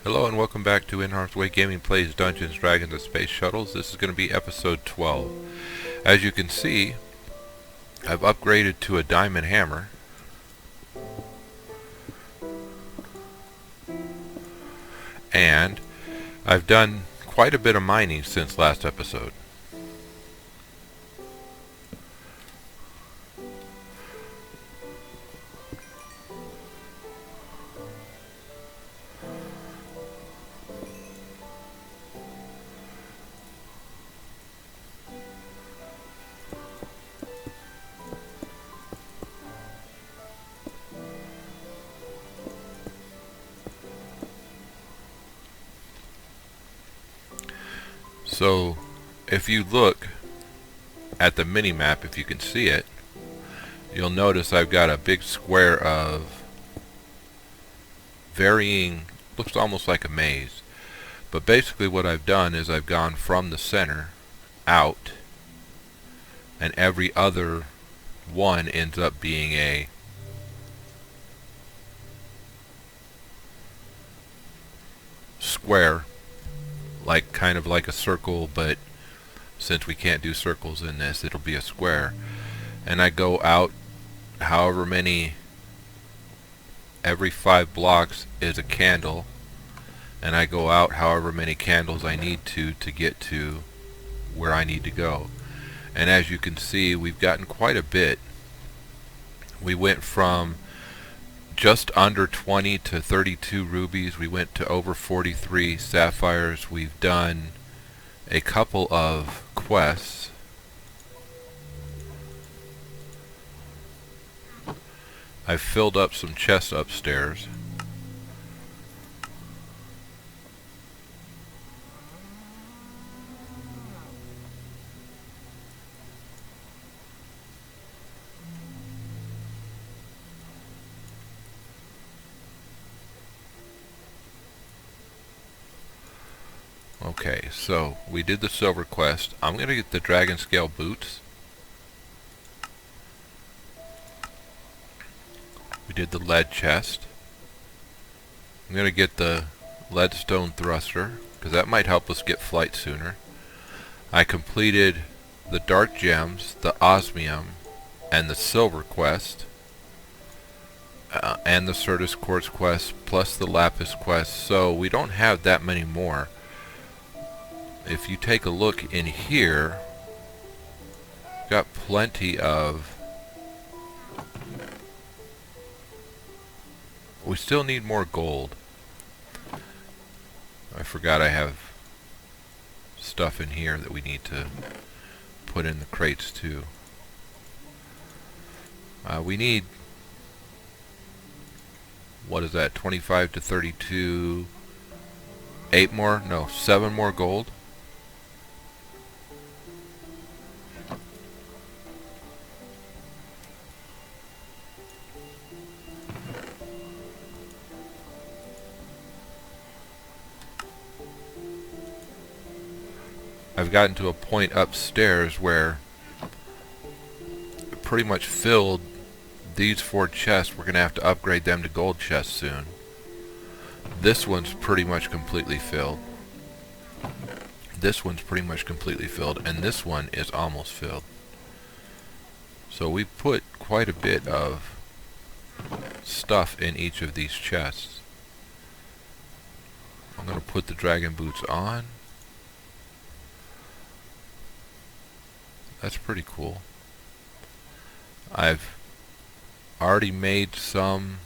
Hello and welcome back to In Harm's Way Gaming Plays Dungeons, Dragons, and Space Shuttles. This is going to be episode 12. As you can see, I've upgraded to a diamond hammer. And I've done quite a bit of mining since last episode. So, if you look at the mini-map, if you can see it, you'll notice I've got a big square of varying, looks almost like a maze. But basically what I've done is I've gone from the center out, and every other one ends up being a square, like kind of like a circle, but since we can't do circles in this, it'll be a square. And I go out however many, every 5 blocks is a candle, and I go out however many candles I need to get to where I need to go. And as you can see, we've gotten quite a bit. We went from just under 20 to 32 rubies. We went to over 43 sapphires. We've done a couple of quests. I've filled up some chests upstairs. Okay, so we did the silver quest. I'm going to get the dragon scale boots. We did the lead chest. I'm going to get the leadstone thruster, because that might help us get flight sooner. I completed the dark gems, the osmium, and the silver quest, and the Certus quartz quest, plus the lapis quest, so we don't have that many more. If you take a look in here, got plenty of... We still need more gold. I forgot I have stuff in here that we need to put in the crates too. We need, what is that, 25 to 32, 7 more gold. I've gotten to a point upstairs where I pretty much filled these 4 chests. We're going to have to upgrade them to gold chests soon. This one's pretty much completely filled. This one's pretty much completely filled, and this one is almost filled. So we put quite a bit of stuff in each of these chests. I'm going to put the dragon boots on. That's pretty cool. I've already made some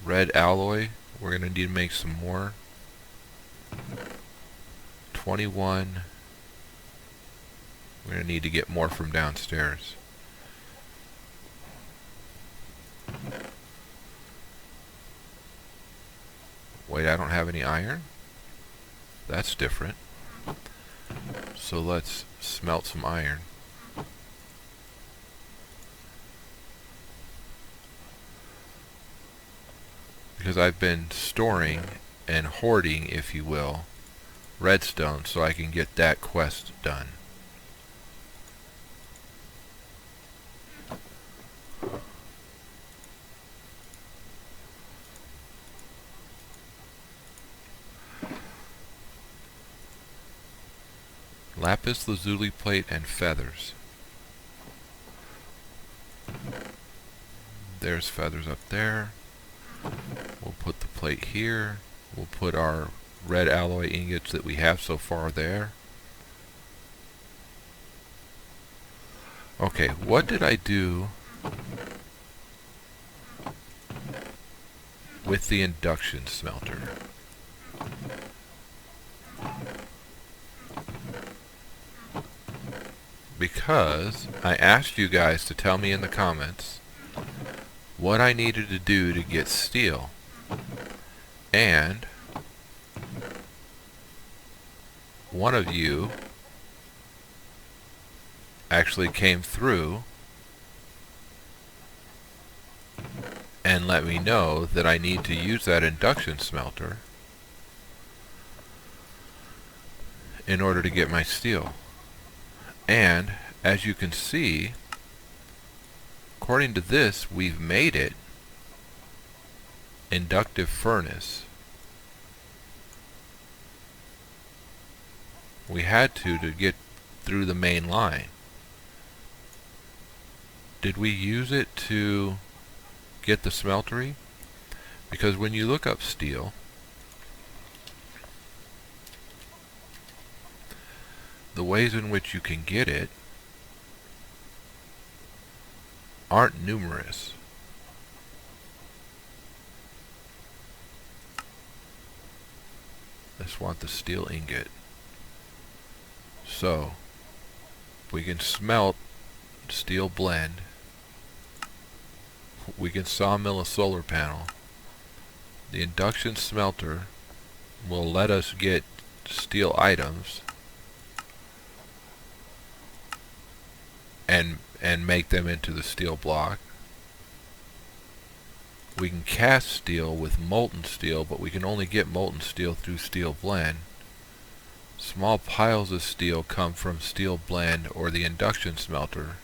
red alloy. We're going to need to make some more. 21. We're going to need to get more from downstairs. Wait, I don't have any iron? That's different. So let's smelt some iron. Because I've been storing and hoarding, if you will, redstone so I can get that quest done. Lapis lazuli plate and feathers. There's feathers up there. We'll put the plate here. We'll put our red alloy ingots that we have so far there. Okay, what did I do with the induction smelter? Because I asked you guys to tell me in the comments what I needed to do to get steel. And one of you actually came through and let me know that I need to use that induction smelter in order to get my steel. And as you can see, according to this, we've made it inductive furnace. We had to get through the main line. Did we use it to get the smeltery? Because when you look up steel, the ways in which you can get it aren't numerous. I just want the steel ingot. So, we can smelt steel blend. We can sawmill a solar panel. The induction smelter will let us get steel items and make them into the steel block. We can cast steel with molten steel, but we can only get molten steel through steel blend. Small piles of steel come from steel blend or the induction smelter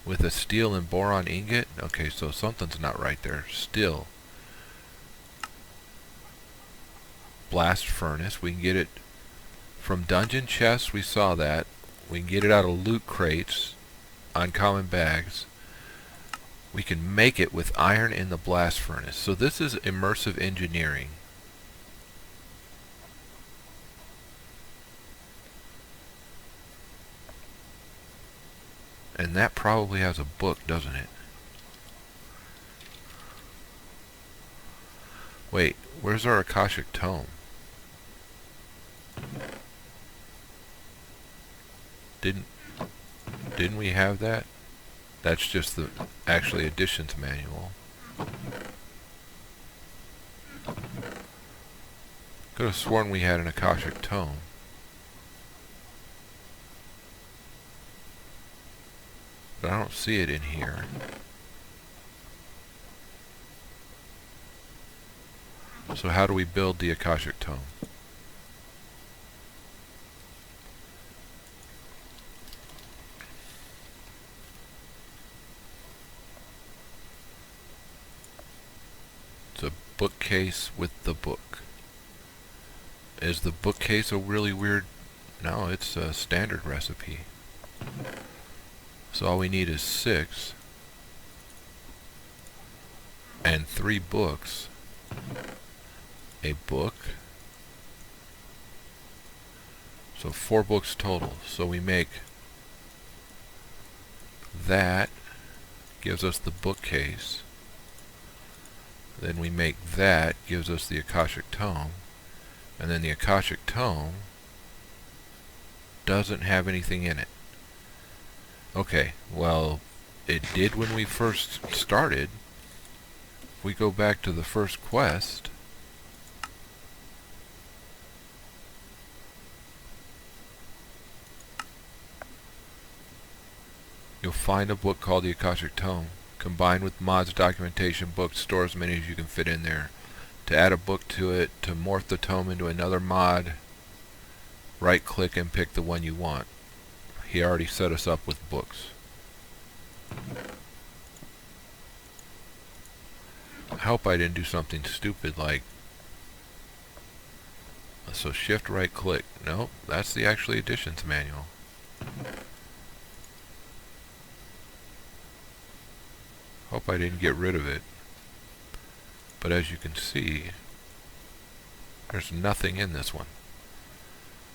with a steel and boron ingot. Okay, so something's not right there. Still, blast furnace, we can get it from dungeon chests. We saw that. We can get it out of loot crates, uncommon bags. We can make it with iron in the blast furnace. So this is immersive engineering. And that probably has a book, doesn't it? Wait, where's our Akashic Tome? Didn't we have that? That's just the actually additions manual. Could have sworn we had an Akashic Tome. But I don't see it in here. So how do we build the Akashic Tome? It's a bookcase with the book. Is the bookcase a really weird? No, it's a standard recipe. So all we need is 6 and 3 books. A book. So 4 books total. So we make that, gives us the bookcase. Then we make that, gives us the Akashic Tome. And then the Akashic Tome doesn't have anything in it. Okay, well, it did when we first started. If we go back to the first quest, you'll find a book called the Akashic Tome. Combined with mods, documentation, book, store as many as you can fit in there. To add a book to it, to morph the tome into another mod, right click and pick the one you want. He already set us up with books. I hope I didn't do something stupid like a So shift right click. Nope, that's the actually additions manual. Hope I didn't get rid of it. But as you can see, there's nothing in this one.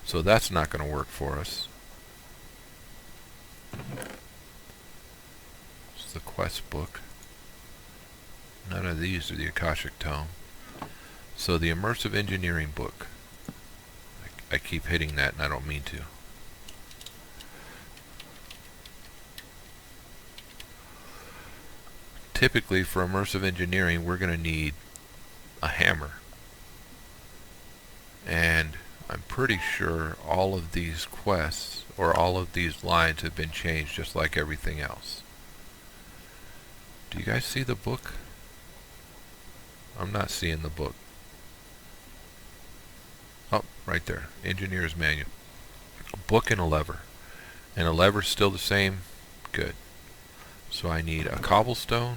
So that's not going to work for us. It's the quest book. None of these are the Akashic Tome. So the immersive engineering book. I keep hitting that and I don't mean to. Typically for immersive engineering we're going to need a hammer. And I'm pretty sure all of these quests or all of these lines have been changed just like everything else. Do you guys see the book? I'm not seeing the book. Oh, right there. Engineer's Manual. A book and a lever. And a lever's still the same? Good. So I need a cobblestone.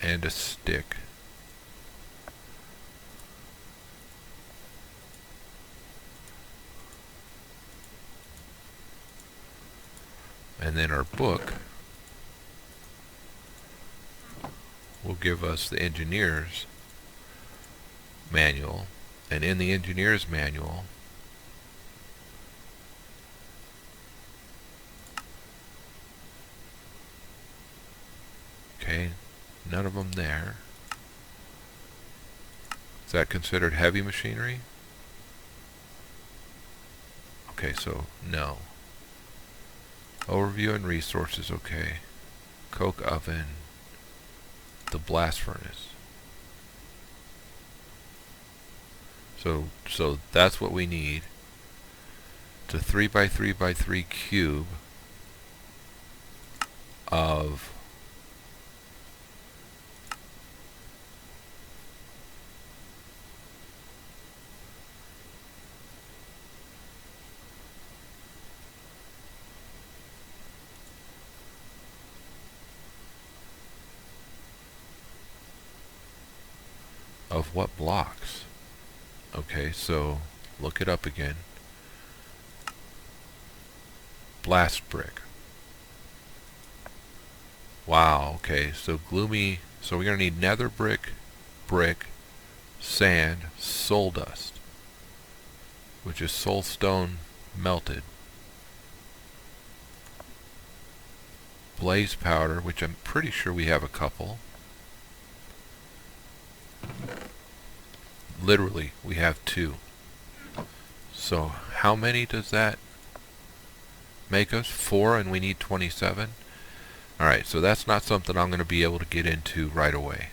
And a stick. And then our book will give us the engineer's manual. And in the engineer's manual, okay, none of them there. Is that considered heavy machinery? Okay, so no. Overview and resources, okay. Coke oven. The blast furnace. So that's what we need. It's a 3x3x3 cube of what blocks? Okay, so look it up again. Blast brick. Wow, okay, so gloomy, so we're going to need nether brick, sand, soul dust, which is soul stone melted. Blaze powder, which I'm pretty sure we have a couple. Literally, we have 2. So how many does that make us? 4, and we need 27? Alright, so that's not something I'm going to be able to get into right away.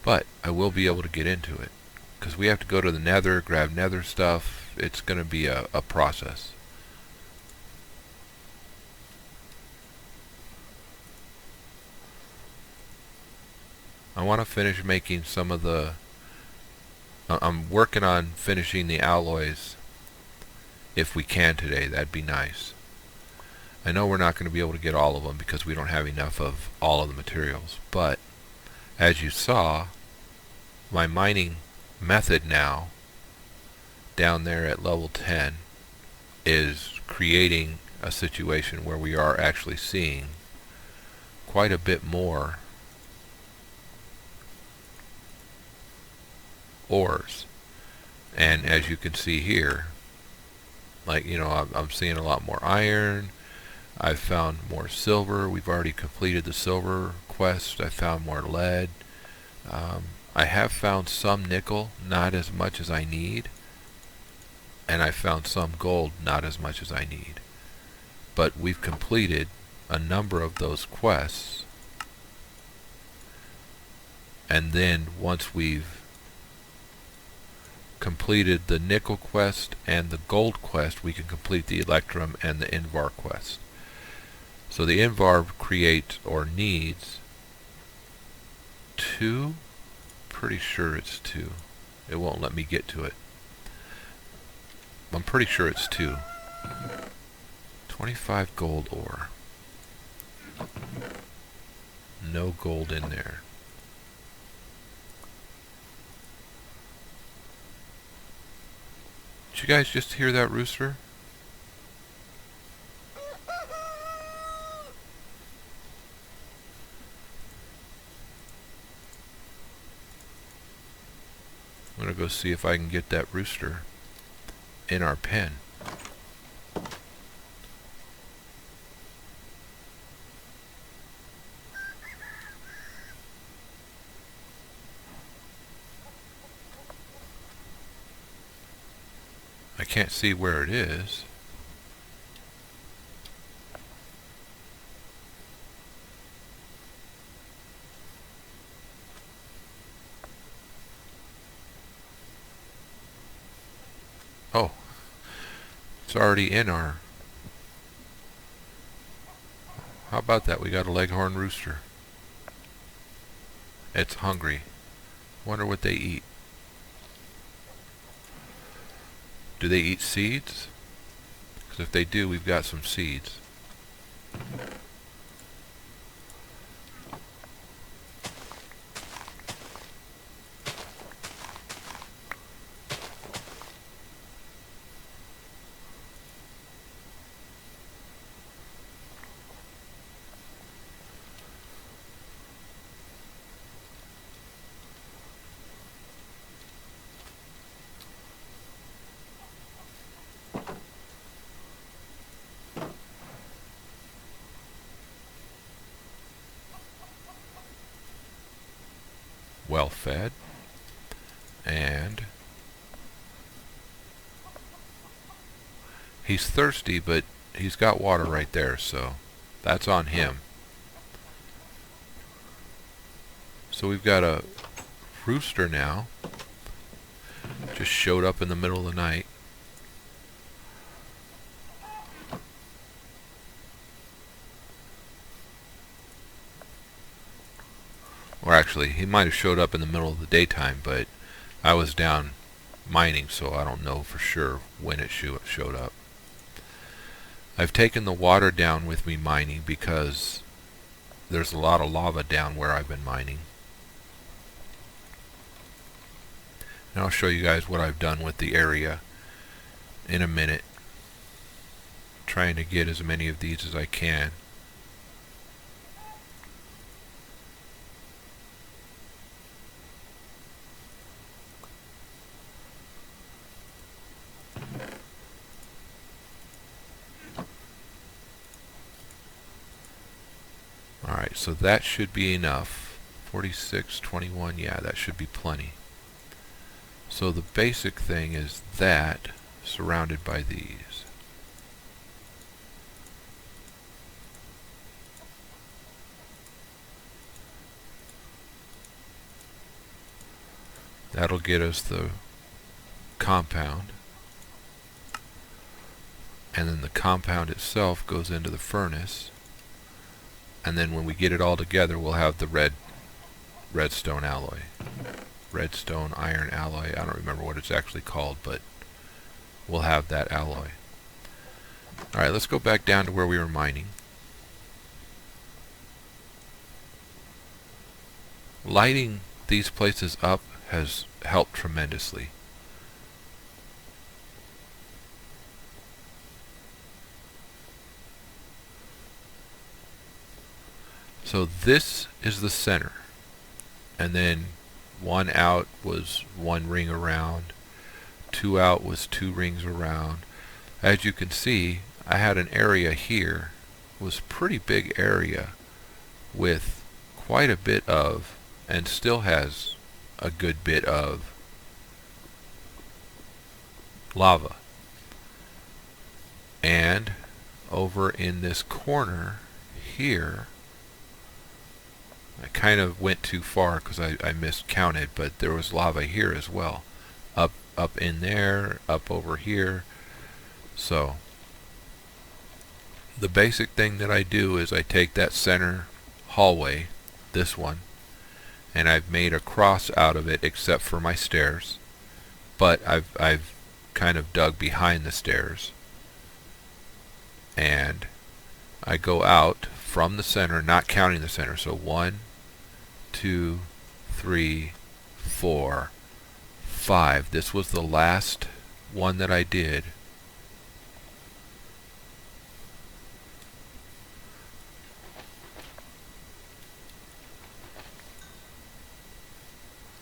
But I will be able to get into it. Because we have to go to the nether, grab nether stuff. It's going to be a process. I want to finish making some of the... I'm working on finishing the alloys if we can today. That'd be nice. I know we're not going to be able to get all of them because we don't have enough of all of the materials, but as you saw, my mining method now down there at level 10 is creating a situation where we are actually seeing quite a bit more ores. And as you can see here, like, you know, I'm seeing a lot more iron. I've found more silver. We've already completed the silver quest. I found more lead. I have found some nickel, not as much as I need. And I found some gold, not as much as I need. But we've completed a number of those quests. And then once we've completed the nickel quest and the gold quest, we can complete the electrum and the invar quest. So the invar creates or needs 2. Pretty sure it's 2. It won't let me get to it. I'm pretty sure it's 2. 25 gold ore. No gold in there. you guys just hear that rooster? I'm gonna go see if I can get that rooster in our pen. I can't see where it is. Oh, it's already in our... How about that? We got a leghorn rooster. It's hungry. Wonder what they eat. Do they eat seeds? Because if they do, we've got some seeds. Well fed, and he's thirsty, but he's got water right there, so that's on him. So we've got a rooster now, just showed up in the middle of the night. Or actually, he might have showed up in the middle of the daytime, but I was down mining, so I don't know for sure when it showed up. I've taken the water down with me mining because there's a lot of lava down where I've been mining. And I'll show you guys what I've done with the area in a minute. Trying to get as many of these as I can. Alright, so that should be enough. 46, 21, yeah, that should be plenty. So the basic thing is that, surrounded by these. That'll get us the compound. And then the compound itself goes into the furnace. And then when we get it all together, we'll have the redstone alloy. Redstone iron alloy. I don't remember what it's actually called, but we'll have that alloy. Alright, let's go back down to where we were mining. Lighting these places up has helped tremendously. So this is the center, and then one out was one ring around, two out was two rings around. As you can see, I had an area here, was a pretty big area with quite a bit of, and still has a good bit of, lava. And over in this corner here, I kind of went too far because I miscounted, but there was lava here as well. Up in there, up over here. So the basic thing that I do is I take that center hallway, this one, and I've made a cross out of it except for my stairs. But I've kind of dug behind the stairs. And I go out from the center, not counting the center. So 1, 2, 3, 4, 5. This was the last one that I did,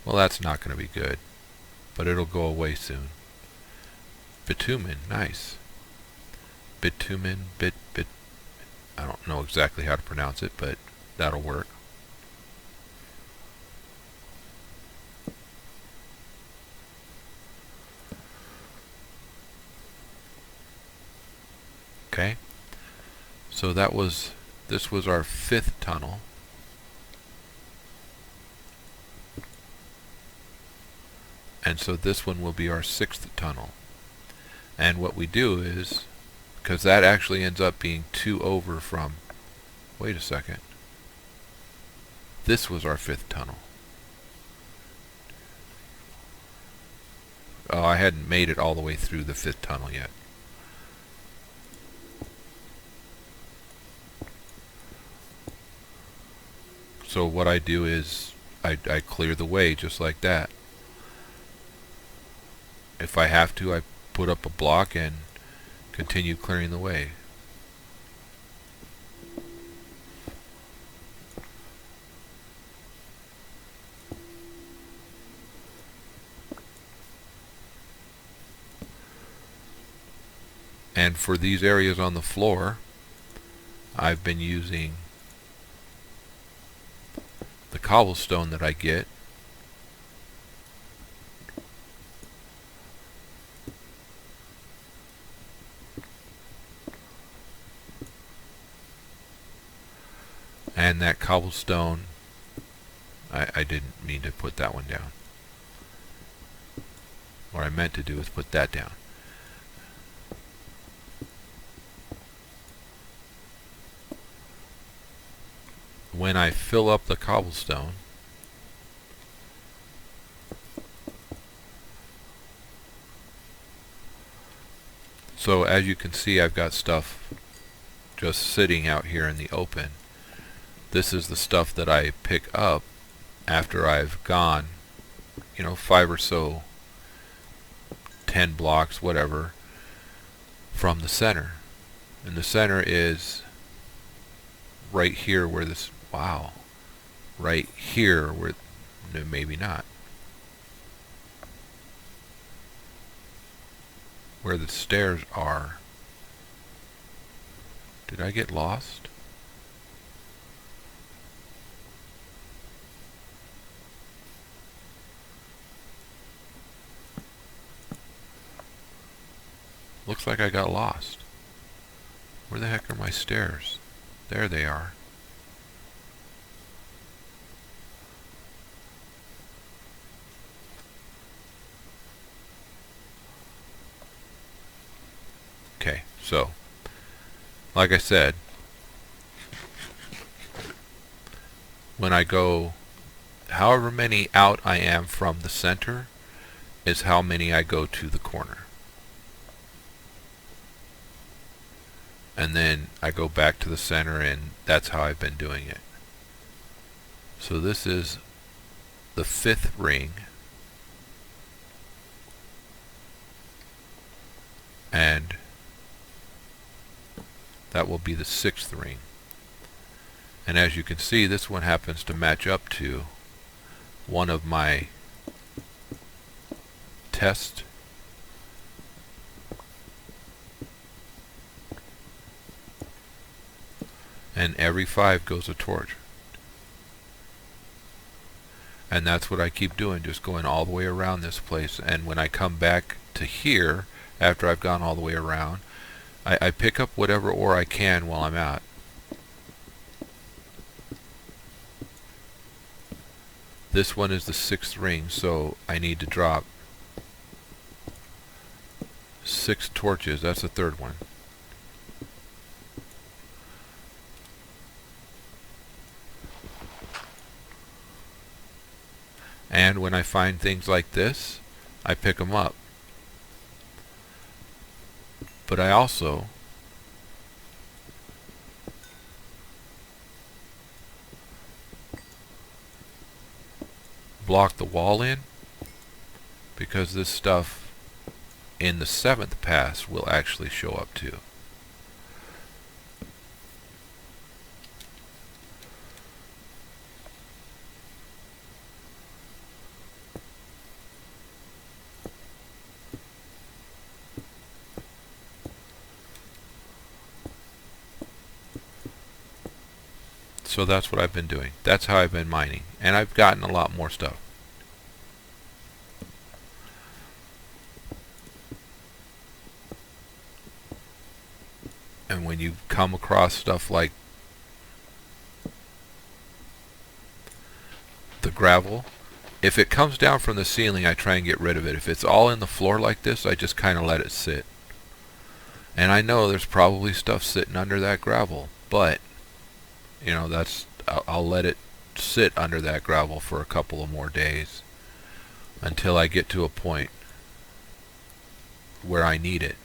well, that's not going to be good, but it'll go away soon. Bitumen, nice. Bitumen, I don't know exactly how to pronounce it, but that'll work. Okay, so this was our 5th tunnel. And so this one will be our 6th tunnel. And what we do is, because that actually ends up being 2 over from, wait a second, this was our 5th tunnel. Oh, I hadn't made it all the way through the 5th tunnel yet. So what I do is I clear the way just like that. If I have to, I put up a block and continue clearing the way. And for these areas on the floor, I've been using the cobblestone that I get. And that cobblestone, I didn't mean to put that one down. What I meant to do is put that down. When I fill up the cobblestone, so as you can see, I've got stuff just sitting out here in the open. This is the stuff that I pick up after I've gone, 5 or so, 10 blocks, whatever, from the center. And the center is right here where this, wow, right here where, no, maybe not, where the stairs are. Did I get lost? Looks like I got lost. Where the heck are my stairs? There they are. Okay, so, like I said, when I go, however many out I am from the center is how many I go to the corner. And then I go back to the center, and that's how I've been doing it. So this is the 5th ring, and that will be the 6th ring. And as you can see, this one happens to match up to one of my test and every 5 goes a torch. And that's what I keep doing, just going all the way around this place. And when I come back to here, after I've gone all the way around, I pick up whatever ore I can while I'm out. This one is the 6th ring, so I need to drop 6 torches. That's the 3rd one. And when I find things like this, I pick them up. But I also block the wall in, because this stuff in the 7th pass will actually show up too. So that's what I've been doing. That's how I've been mining. And I've gotten a lot more stuff. And when you come across stuff like the gravel, if it comes down from the ceiling, I try and get rid of it. If it's all in the floor like this, I just kind of let it sit. And I know there's probably stuff sitting under that gravel, but you know, I'll let it sit under that gravel for a couple of more days until I get to a point where I need it.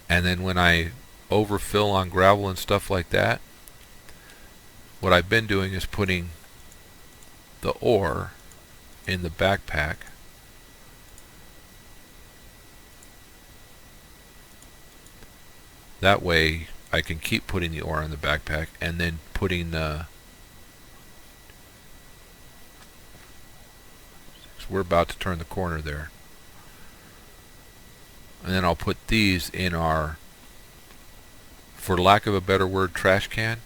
And then when I overfill on gravel and stuff like that, what I've been doing is putting the ore in the backpack. That way I can keep putting the ore in the backpack and then putting the... So we're about to turn the corner there. And then I'll put these in our, for lack of a better word, trash can.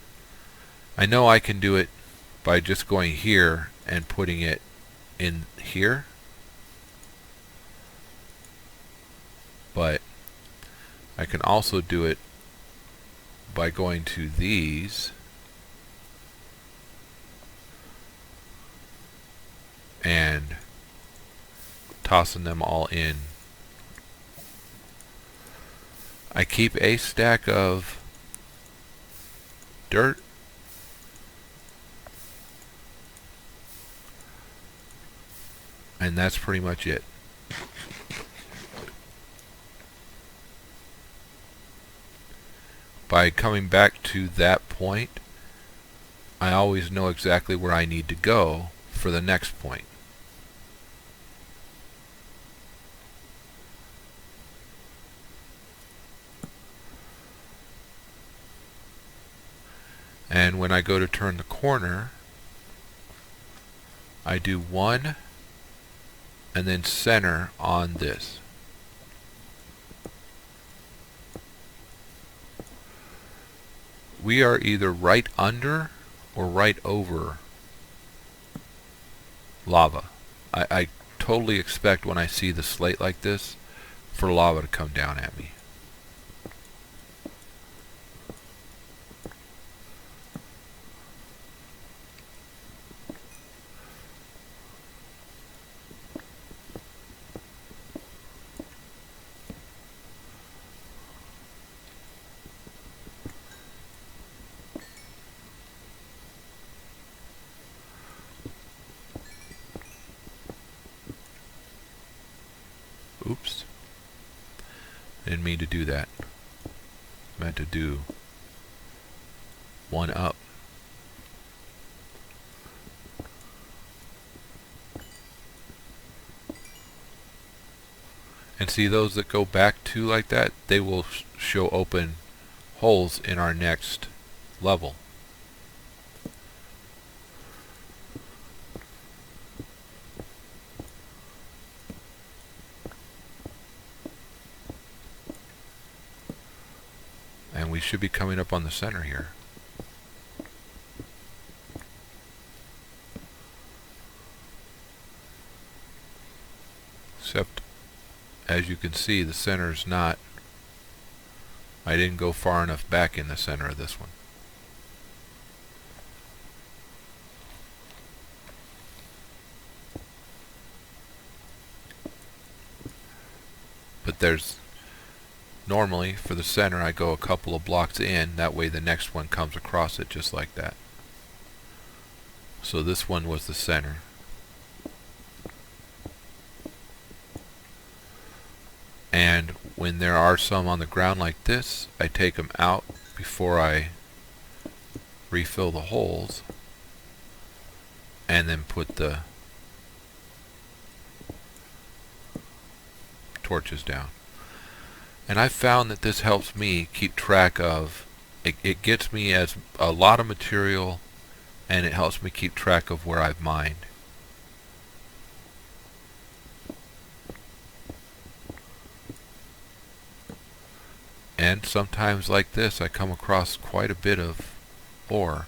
I know I can do it by just going here and putting it in here, but I can also do it by going to these and tossing them all in. I keep a stack of dirt, and that's pretty much it. By coming back to that point, I always know exactly where I need to go for the next point. And when I go to turn the corner, I do one and then center on this. We are either right under or right over lava. I totally expect when I see the slate like this for lava to come down at me. Oops. Didn't mean to do that. Meant to do one up. And see, those that go back to like that, they will show open holes in our next level. And we should be coming up on the center here. Except, as you can see, the center's not... I didn't go far enough back in the center of this one. But there's... Normally, for the center, I go a couple of blocks in. That way the next one comes across it just like that. So this one was the center. And when there are some on the ground like this, I take them out before I refill the holes, and then put the torches down. And I've found that this helps me keep track of it gets me as a lot of material, and it helps me keep track of where I've mined. And sometimes like this I come across quite a bit of ore.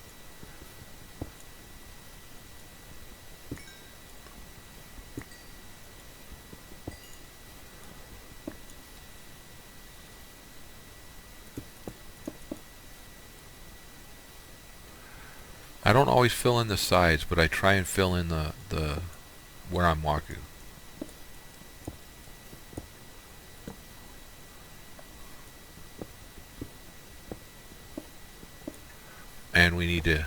I don't always fill in the sides, but I try and fill in the where I'm walking. And we need to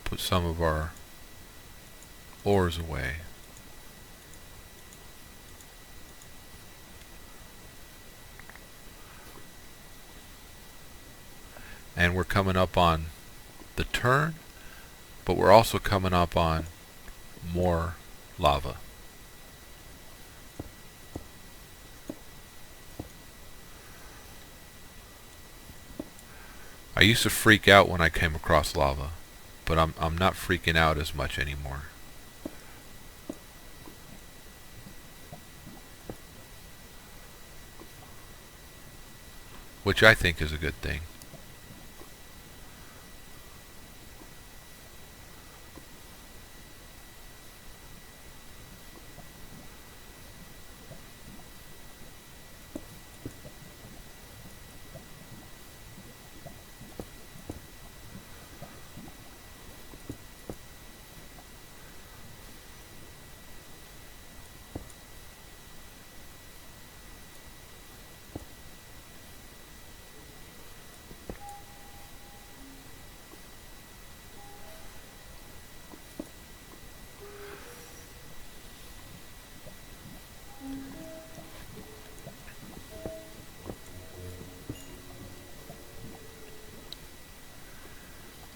put some of our ores away. And we're coming up on the turn, but we're also coming up on more lava. I used to freak out when I came across lava, but I'm not freaking out as much anymore. Which I think is a good thing.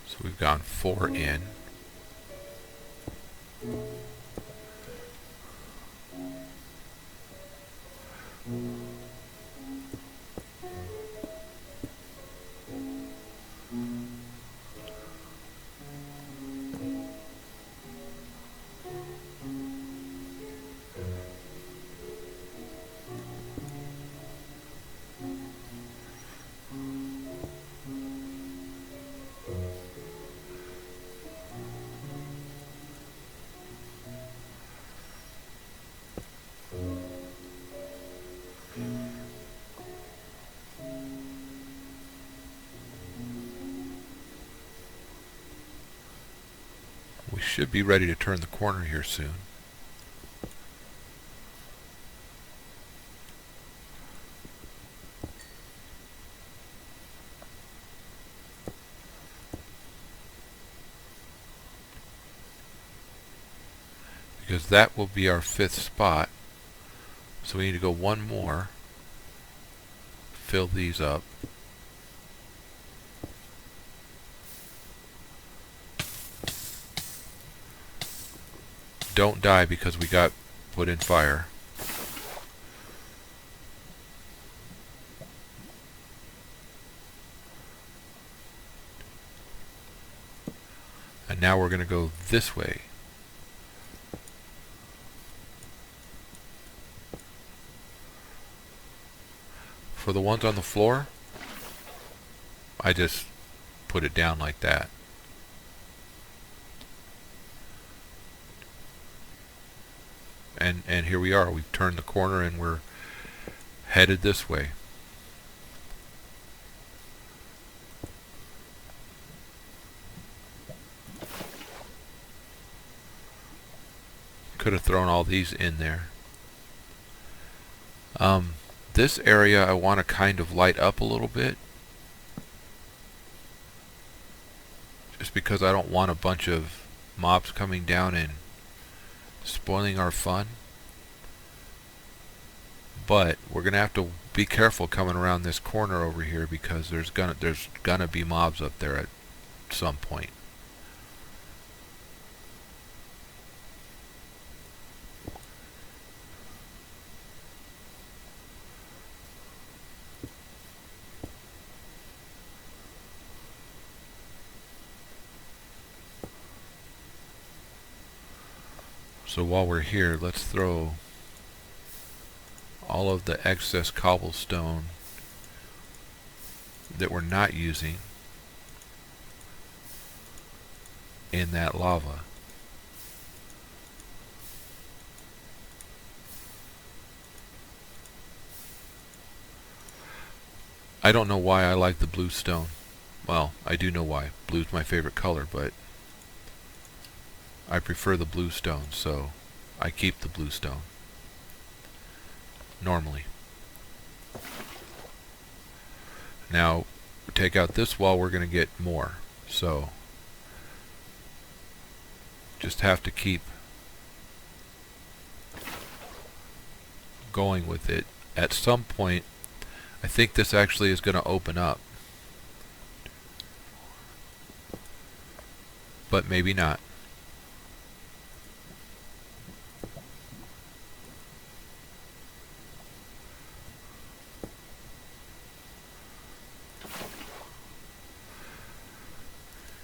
So we've gone 4 in. We should be ready to turn the corner here soon. Because that will be our 5th spot. So we need to go one more, fill these up. Don't die because we got put in fire. And now we're going to go this way. For the ones on the floor, I just put it down like that. And here we are. We've turned the corner and we're headed this way. Could have thrown all these in there. This area I want to kind of light up a little bit, just because I don't want a bunch of mobs coming down and spoiling our fun. But we're gonna have to be careful coming around this corner over here because there's gonna be mobs up there at some point. So while we're here, let's throw all of the excess cobblestone that we're not using in that lava. I don't know why I like the blue stone. Well, I do know why. Blue's my favorite color, but I prefer the blue stone, so I keep the blue stone. Normally. Now, take out this wall, we're going to get more. So, just have to keep going with it. At some point, I think this actually is going to open up. But maybe not.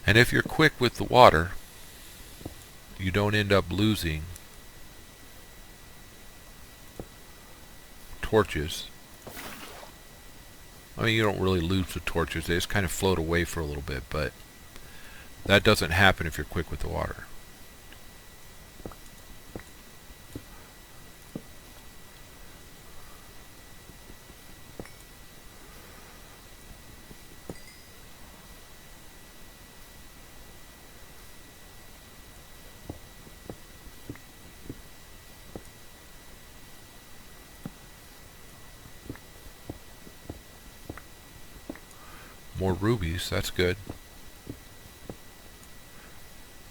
And if you're quick with the water, you don't end up losing torches. I mean, you don't really lose the torches, they just kind of float away for a little bit, but that doesn't happen if you're quick with the water. More rubies, that's good.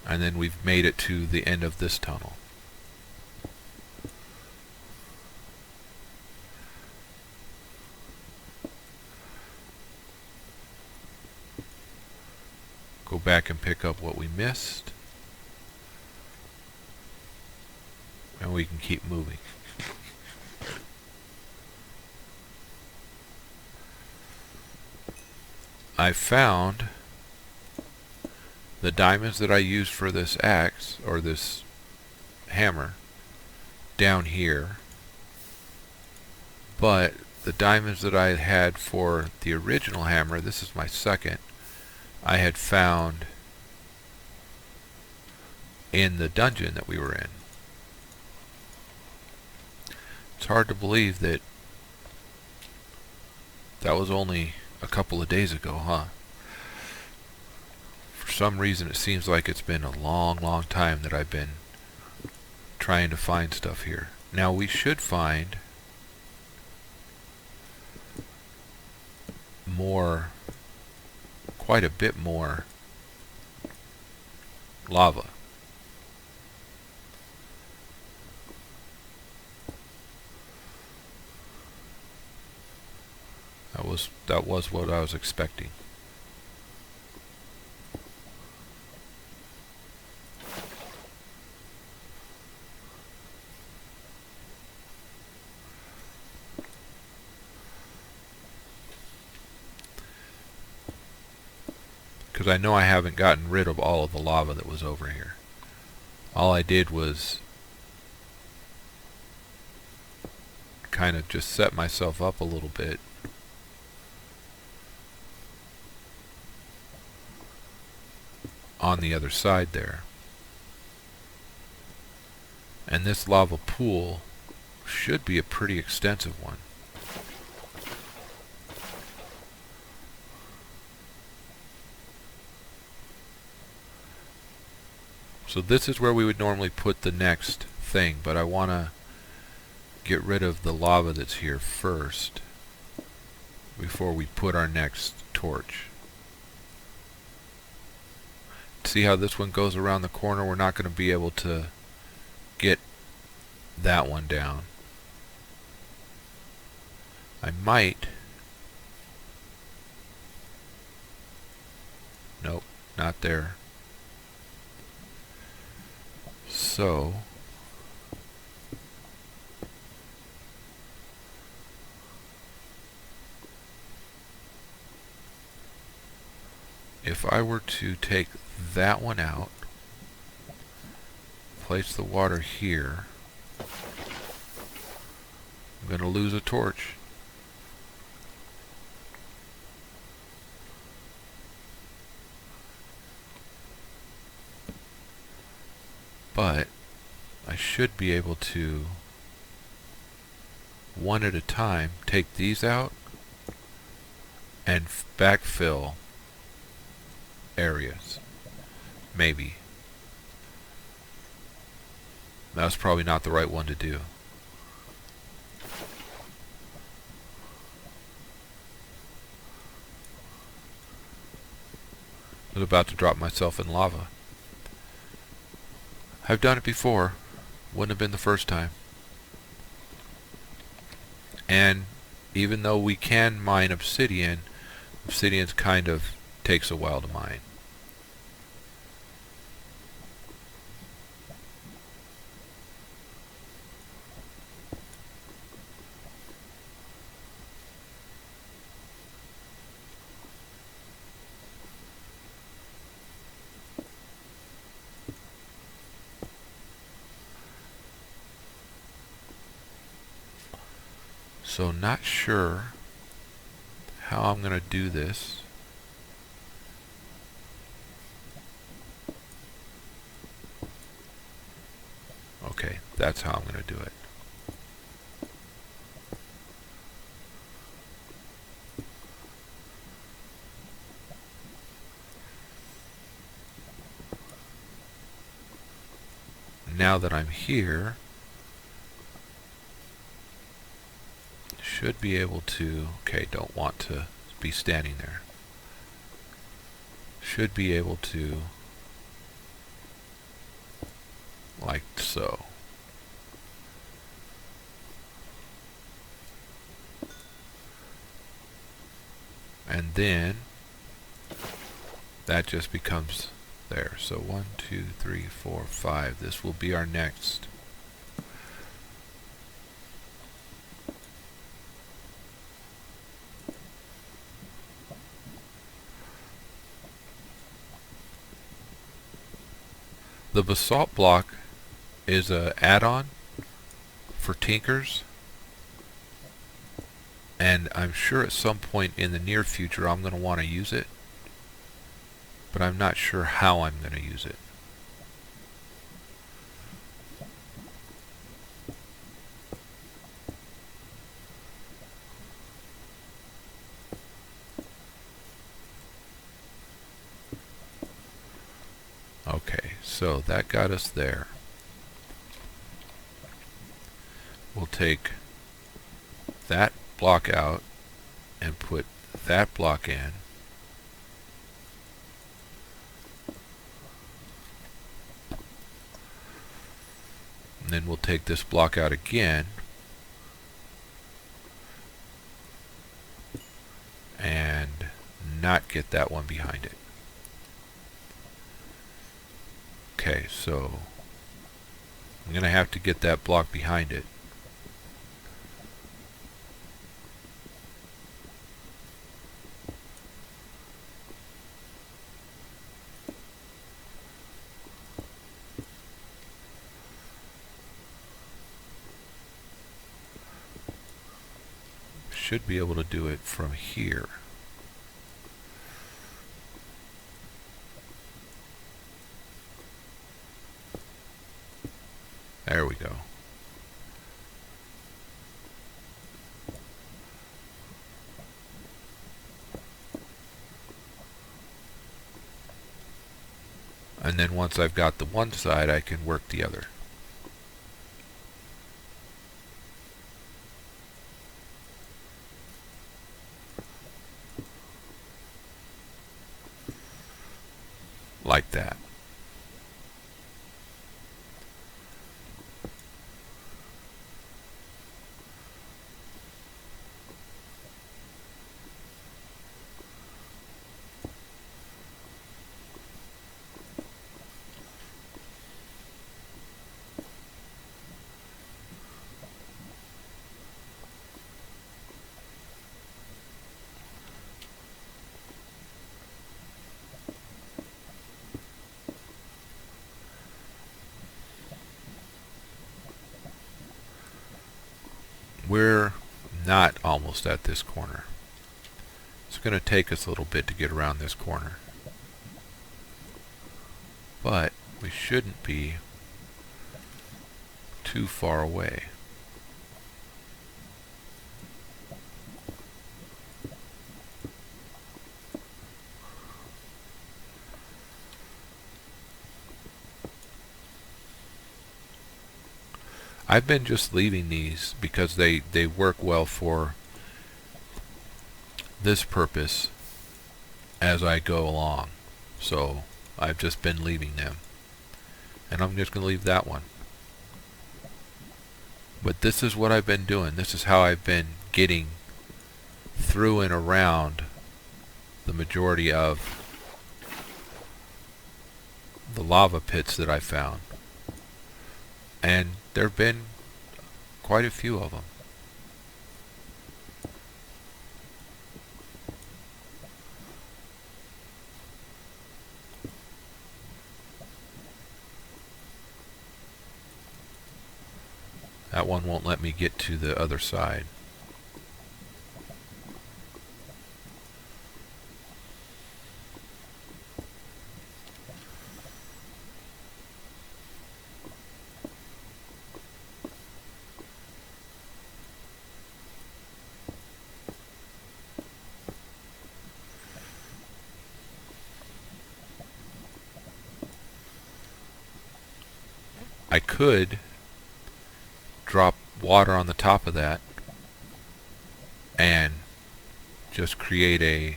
And then we've made it to the end of this tunnel. Go back and pick up what we missed. And we can keep moving. I found the diamonds that I used for this axe, or this hammer, down here. But the diamonds that I had for the original hammer, this is my second, I had found in the dungeon that we were in. It's hard to believe that that was only a couple of days ago, huh? For some reason it seems like it's been a long time that I've been trying to find stuff here. Now we should find more, quite a bit more lava. That was what I was expecting. Because I know I haven't gotten rid of all of the lava that was over here. All I did was kind of just set myself up a little bit on the other side there. And this lava pool should be a pretty extensive one. So this is where we would normally put the next thing, but I want to get rid of the lava that's here first before we put our next torch. See how this one goes around the corner? We're not going to be able to get that one down. I might... Nope, not there. So... if I were to take that one out, place the water here, I'm going to lose a torch. But I should be able to, one at a time, take these out and backfill areas. Maybe. That's probably not the right one to do. I was about to drop myself in lava. I've done it before. Wouldn't have been the first time. And even though we can mine obsidian, obsidian kind of takes a while to mine. So not sure how I'm going to do this. Okay, that's how I'm going to do it. Now that I'm here, should be able to, okay, don't want to be standing there. Should be able to, like so. And then that just becomes there. So 1, 2, 3, 4, 5. This will be our next. The basalt block is an add-on for tinkers, and I'm sure at some point in the near future I'm going to want to use it, but I'm not sure how I'm going to use it. Okay, so that got us there. We'll take that block out and put that block in. And then we'll take this block out again and not get that one behind it. Okay, so I'm going to have to get that block behind it. Should be able to do it from here. There we go. And then once I've got the one side, I can work the other. Like that. not almost at this corner. It's going to take us a little bit to get around this corner. But we shouldn't be too far away. I've been just leaving these because they work well for this purpose as I go along. So I've just been leaving them. And I'm just going to leave that one. But this is what I've been doing. This is how I've been getting through and around the majority of the lava pits that I found. And there have been quite a few of them. That one won't let me get to the other side. I could drop water on the top of that and just create a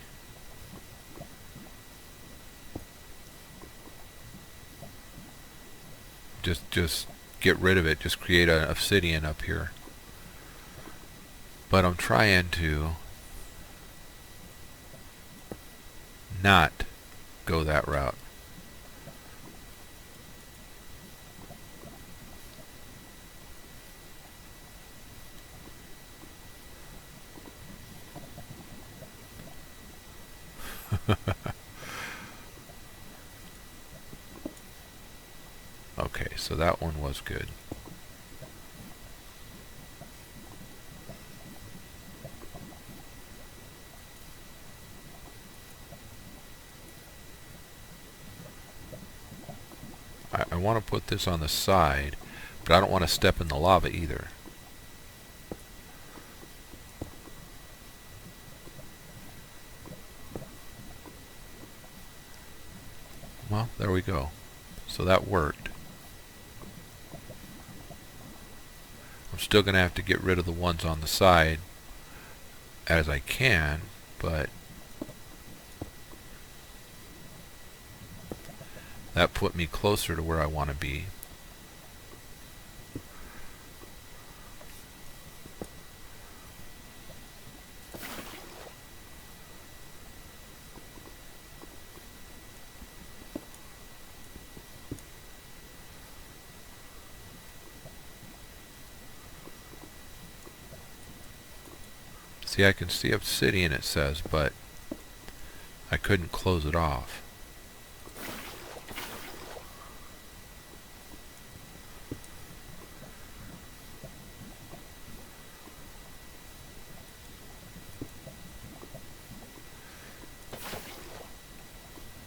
just get rid of it, just create an obsidian up here. But I'm trying to not go that route. Okay, so that one was good. I want to put this on the side, but I don't want to step in the lava either. Well, there we go. So that worked. I'm still going to have to get rid of the ones on the side as I can, but that put me closer to where I want to be. See, I can see obsidian, it says, but I couldn't close it off.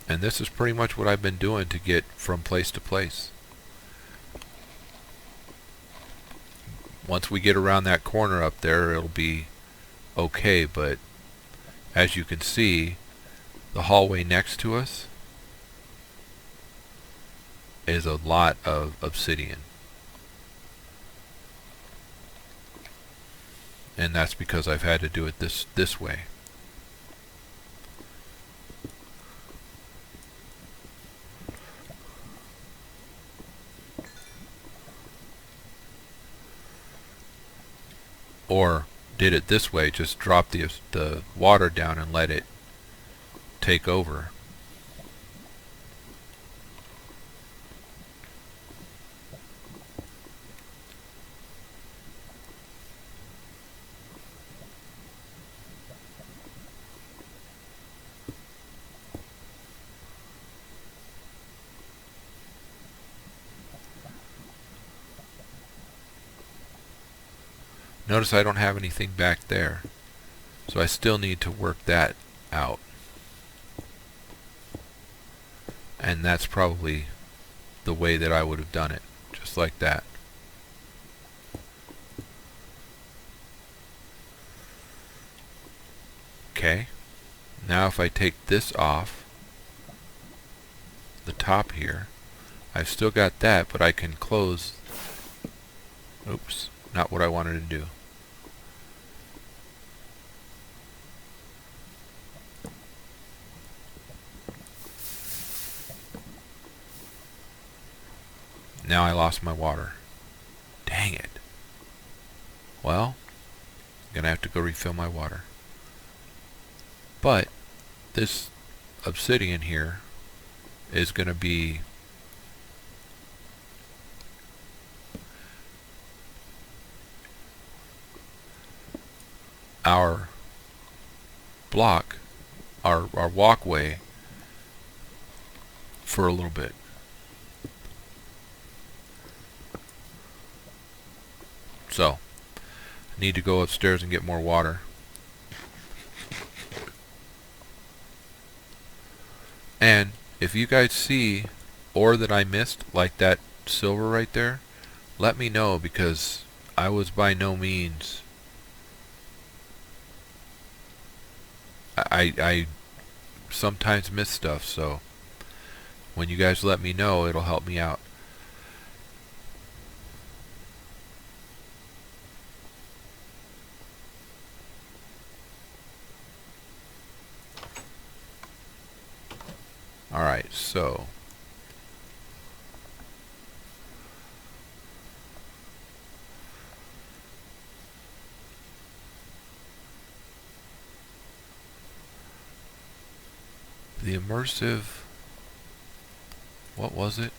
And this is pretty much what I've been doing to get from place to place. Once we get around that corner up there, it'll be okay, but as you can see, the hallway next to us is a lot of obsidian. And that's because I've had to do it this way. Or did it this way, just drop the water down and let it take over. Notice I don't have anything back there. So I still need to work that out. And that's probably the way that I would have done it. Just like that. Okay. Now if I take this off the top here, I've still got that, but I can close. Oops, not what I wanted to do. Now I lost my water. Dang it. Well, I'm gonna have to go refill my water. But this obsidian here is gonna be our block, our walkway for a little bit. So, I need to go upstairs and get more water. And if you guys see ore that I missed, like that silver right there, let me know, because I was by no means... I sometimes miss stuff, so when you guys let me know, it'll help me out. Alright, so the immersive, what was it?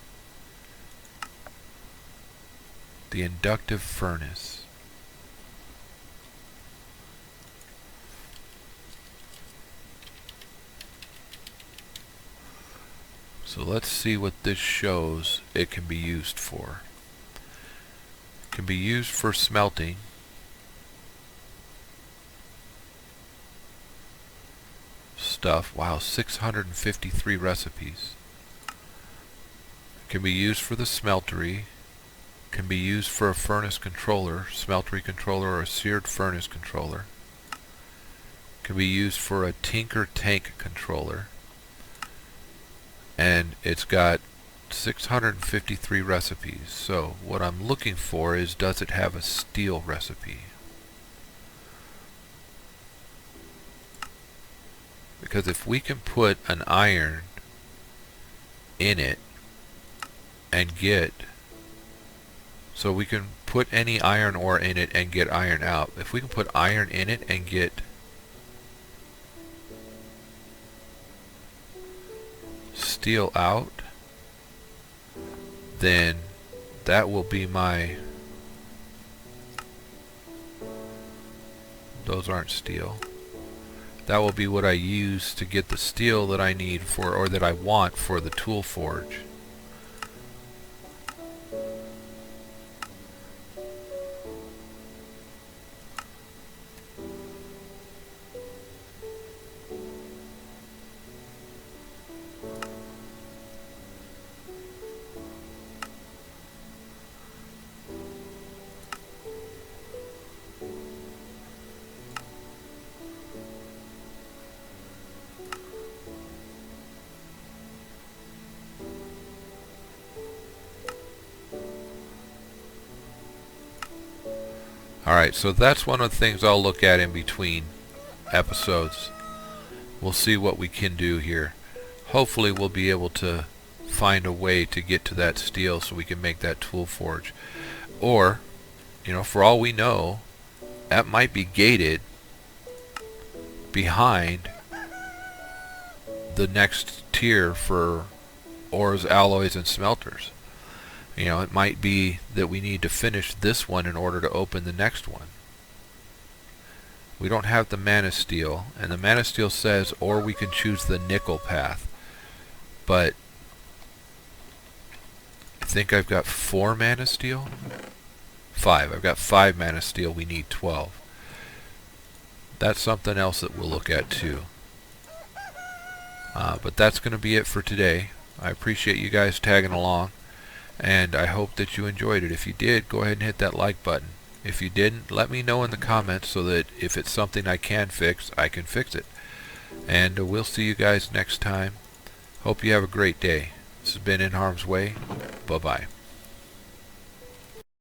The inductive furnace. So let's see what this shows it can be used for. It can be used for smelting. Stuff. Wow, 653 recipes. It can be used for the smeltery. It can be used for a furnace controller, smeltery controller, or a seared furnace controller. It can be used for a tinker tank controller. And it's got 653 recipes. So what I'm looking for is, does it have a steel recipe? Because if we can put an iron in it and get, so we can put any iron ore in it and get iron out. If we can put iron in it and get steel out, then that will be my, those aren't steel. That will be what I use to get the steel that I need for, or that I want for the tool forge. Alright, so that's one of the things I'll look at in between episodes. We'll see what we can do here. Hopefully we'll be able to find a way to get to that steel so we can make that tool forge. Or, you know, for all we know, that might be gated behind the next tier for ores, alloys, and smelters. You know, it might be that we need to finish this one in order to open the next one. We don't have the mana steel, and the mana steel says, or we can choose the nickel path. But I think I've got 4 mana steel, 5. I've got 5 mana steel. We need 12. That's something else that we'll look at too. But that's going to be it for today. I appreciate you guys tagging along, and I hope that you enjoyed it. If you did, go ahead and hit that like button. If you didn't, let me know in the comments so that if it's something I can fix, I can fix it. And we'll see you guys next time. Hope you have a great day. This has been In Harm's Way. Bye-bye.